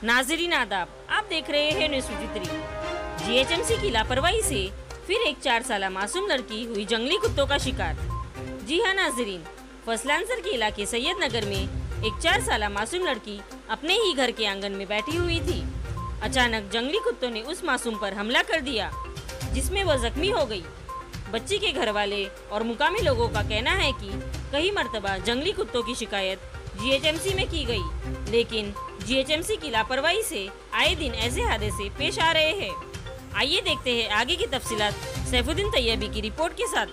नाज़रीन आदाब, आप देख रहे हैं न्यूज़ 53। जीएचएमसी की लापरवाही से फिर एक 4 साल मासूम लड़की हुई जंगली कुत्तों का शिकार। जी हां नाज़रीन, फसलांसर के इलाके सैयद नगर में एक 4 साल मासूम लड़की अपने ही घर के आंगन में बैठी हुई थी। अचानक जंगली कुत्तों ने उस मासूम पर हमला कर दिया, जिसमें वह जख्मी हो गई। बच्ची के घर वाले और मुकामी लोगों का कहना है कि कई मर्तबा जंगली कुत्तों की शिकायत जीएचएमसी में की गई, लेकिन जीएचएमसी की लापरवाही से आए दिन ऐसे हादसे पेश आ रहे हैं। आइए देखते हैं आगे की तफसीलात सैफुद्दीन तैयबी की रिपोर्ट के साथ।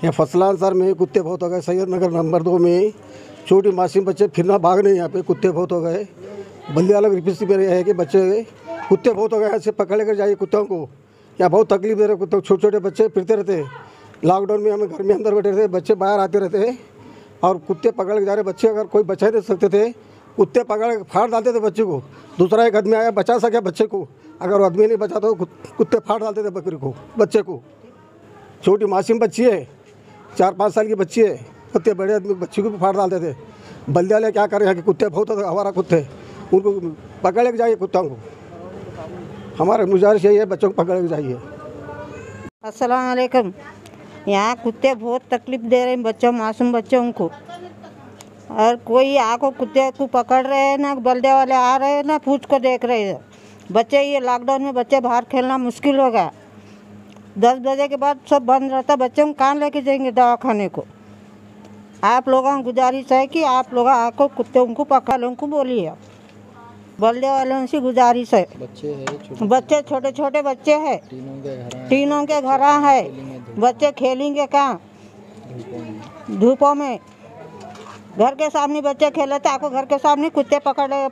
यहाँ फसलांसर में कुत्ते बहुत हो गए। सैयद नगर नंबर 2 में छोटी मासूम बच्चे फिरना भागने, यहाँ पे कुत्ते बहुत हो गए। बल्ले अलग रिपोर्ट में है कि बच्चे कुत्ते बहुत हो गए, ऐसे पकड़ कर जाइए कुत्तों को। यहाँ बहुत तकलीफ दे रहे कुत्ते, छोटे छोटे बच्चे फिरते रहते। लॉकडाउन में हम घर में अंदर बैठे थे, बच्चे बाहर आते रहते और कुत्ते पकड़ के जा रहे। बच्चे अगर कोई बचा नहीं सकते थे, कुत्ते पकड़ के फाड़ डालते थे बच्चे को। दूसरा एक आदमी आया बचा सके बच्चे को, अगर वो आदमी नहीं बचा तो कुत्ते फाड़ डालते थे बकरी को, बच्चे को। छोटी मासूम बच्ची है, 4-5 साल की बच्ची है, कुत्ते बड़े आदमी बच्ची को भी फाड़ डालते थे। बल्ले वाले क्या करें, कि कुत्ते बहुत हमारा कुत्ते, उनको पकड़ के जाइए कुत्तों को। हमारे गुजारिश यही है, बच्चों को पकड़ के जाइए। अस्सलाम वालेकुम। यहाँ कुत्ते बहुत तकलीफ दे रहे हैं बच्चों, मासूम बच्चों को। और कोई आको कुत्ते को पकड़ रहे हैं ना, बल्ले वाले आ रहे हैं ना, पूछ को देख रहे हैं बच्चे। ये लॉकडाउन में बच्चे बाहर खेलना मुश्किल हो गया। 10 बजे के बाद सब बंद रहता, बच्चों को कहाँ लेके जाएंगे दवाखाने को। आप लोगों को गुजारिश है कि आप लोग आको कुत्तों को पकड़ को बोलिए। बल्ले वालों से गुजारिश है। बच्चे छोटे छोटे बच्चे हैं, तीनों के घर है। बच्चे खेलेंगे कहाँ धूपों में? घर के सामने बच्चे खेले थे, आपको घर के सामने कुत्ते पकड़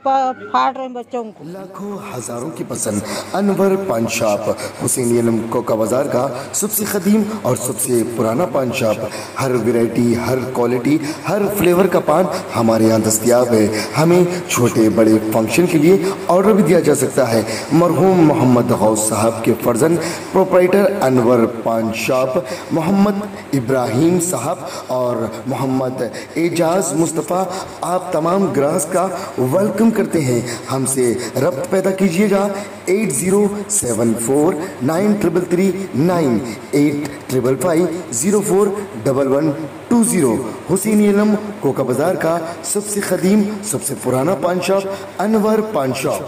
फाड़ रहे बच्चों को। लाखों हजारों की पसंद अनवर पान शॉप, हुसैनी आलम कोका बाजार का सबसे कदीम और सबसे पुराना पान शॉप। हर वैरायटी, हर क्वालिटी, हर फ्लेवर का पान हमारे यहाँ दस्तयाब है। हमें छोटे बड़े फंक्शन के लिए ऑर्डर भी दिया जा सकता है। मरहूम मोहम्मद गौस साहब के फर्जंद प्रोप्राइटर अनवर पान शॉप मोहम्मद इब्राहिम साहब और मोहम्मद एजाज मुस्तफ़ा आप तमाम ग्राहक का वेलकम करते हैं। हमसे रब्त पैदा कीजिएगा 8074933339 8555041120। हुसैनी आलम कोका बाजार का सबसे कदीम सबसे पुराना पान शॉप अनवर पान शॉप।